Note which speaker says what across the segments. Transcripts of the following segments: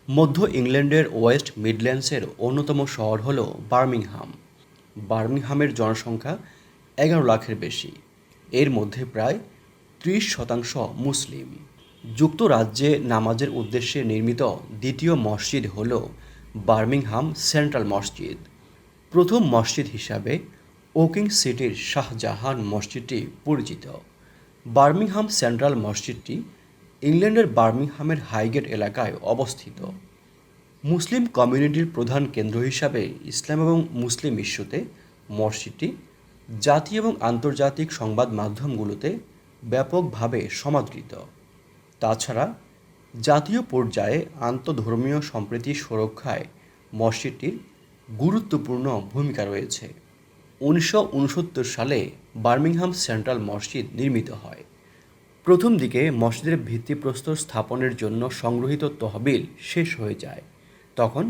Speaker 1: মধ্য ইংল্যান্ডের ওয়েস্ট মিডল্যান্ডসের অন্যতম শহর হল বার্মিংহাম। বার্মিংহামের জনসংখ্যা 11 লাখের বেশি। এর মধ্যে প্রায় 30% মুসলিম। যুক্তরাজ্যে নামাজের উদ্দেশ্যে নির্মিত দ্বিতীয় মসজিদ হল বার্মিংহাম সেন্ট্রাল মসজিদ। প্রথম মসজিদ হিসাবে ওকিং সিটির শাহজাহান মসজিদটি পরিচিত। বার্মিংহাম সেন্ট্রাল মসজিদটি ইংল্যান্ডের বার্মিংহামের হাইগেট এলাকায় অবস্থিত। মুসলিম কমিউনিটির প্রধান কেন্দ্র হিসাবে ইসলাম এবং মুসলিম ইস্যুতে মসজিদটি জাতীয় এবং আন্তর্জাতিক সংবাদ মাধ্যমগুলোতে ব্যাপকভাবে সমাদৃত। তাছাড়া জাতীয় পর্যায়ে আন্তঃধর্মীয় সম্প্রীতি সুরক্ষায় মসজিদটির গুরুত্বপূর্ণ ভূমিকা রয়েছে। 1969 সালে বার্মিংহাম সেন্ট্রাল মসজিদ নির্মিত হয়। প্রথম দিকে মসজিদের ভিত্তিপ্রস্তর স্থাপনের জন্য সংগৃহীত তহবিল শেষ হয়ে যায়। তখন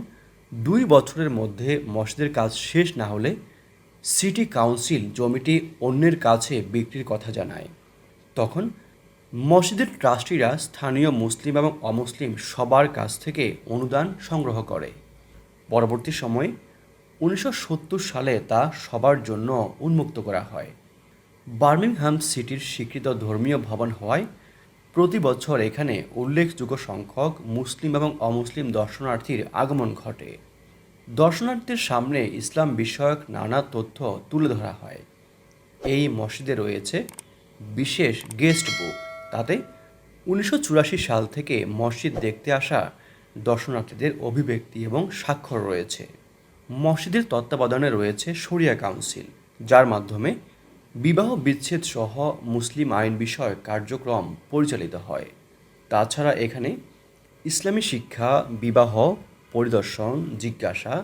Speaker 1: 2 বছরের মধ্যে মসজিদের কাজ শেষ না হলে সিটি কাউন্সিল জমিটি অন্যের কাছে বিক্রির কথা জানায়। তখন মসজিদের ট্রাস্টিরা স্থানীয় মুসলিম এবং অমুসলিম সবার কাছ থেকে অনুদান সংগ্রহ করে। পরবর্তী সময়ে 1970 সালে তা সবার জন্য উন্মুক্ত করা হয়। বার্মিংহাম সিটির স্বীকৃত ধর্মীয় ভবন হওয়ায় প্রতি বছর এখানে উল্লেখযোগ্য সংখ্যক মুসলিম এবং অমুসলিম দর্শনার্থীর আগমন ঘটে। দর্শনার্থীদের সামনে ইসলাম বিষয়ক নানা তথ্য তুলে ধরা হয়। এই মসজিদে রয়েছে বিশেষ গেস্ট বুক। তাতে 1984 সাল থেকে মসজিদ দেখতে আসা দর্শনার্থীদের অভিব্যক্তি এবং স্বাক্ষর রয়েছে। মসজিদের তত্ত্বাবধানে রয়েছে শরিয়া কাউন্সিল, যার মাধ্যমে বিবাহ বিচ্ছেদ সহ মুসলিম আইন বিষয়ক কার্যক্রম পরিচালিত হয়। তাছাড়া এখানে ইসলামী শিক্ষা, বিবাহ পরিদর্শন, জিজ্ঞাসা,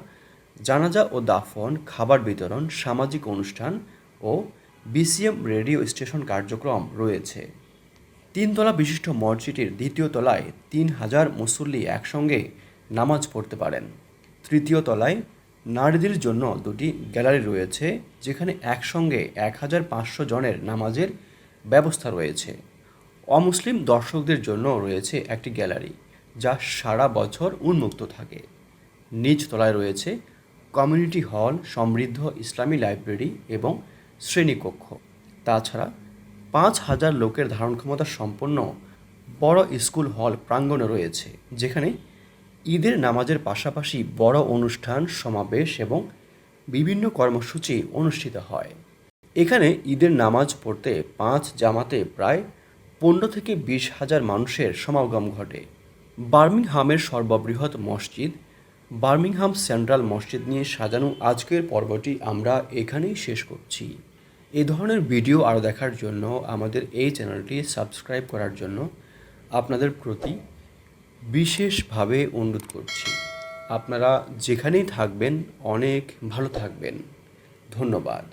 Speaker 1: জানাজা ও দাফন, খাবার বিতরণ, সামাজিক অনুষ্ঠান ও বিসিএম রেডিও স্টেশন কার্যক্রম রয়েছে। 3 তলা বিশিষ্ট মসজিদটির দ্বিতীয় তলায় 3000 মুসল্লি একসঙ্গে নামাজ পড়তে পারেন। তৃতীয় তলায় নারীদের জন্য 2টি গ্যালারি রয়েছে, যেখানে একসঙ্গে 1500 জনের নামাজের ব্যবস্থা রয়েছে। অমুসলিম দর্শকদের জন্য রয়েছে একটি গ্যালারি, যা সারা বছর উন্মুক্ত থাকে। নিচ তলায় রয়েছে কমিউনিটি হল, সমৃদ্ধ ইসলামী লাইব্রেরি এবং শ্রেণীকক্ষ। তাছাড়া 5000 লোকের ধারণ ক্ষমতা সম্পন্ন বড় স্কুল হল প্রাঙ্গণে রয়েছে, যেখানে ঈদের নামাজের পাশাপাশি বড় অনুষ্ঠান, সমাবেশ এবং বিভিন্ন কর্মসূচি অনুষ্ঠিত হয়। এখানে ঈদের নামাজ পড়তে 5 জামাতে প্রায় 15 থেকে 20,000 মানুষের সমাগম ঘটে। বার্মিংহামের সর্ববৃহৎ মসজিদ বার্মিংহাম সেন্ট্রাল মসজিদ নিয়ে সাজানো আজকের পর্বটি আমরা এখানেই শেষ করছি। এই ধরনের ভিডিও আরও দেখার জন্য আমাদের এই চ্যানেলটি সাবস্ক্রাইব করার জন্য আপনাদের প্রতি বিশেষভাবে অনুরোধ করছি। আপনারা যেখানেই থাকবেন অনেক ভালো থাকবেন। ধন্যবাদ।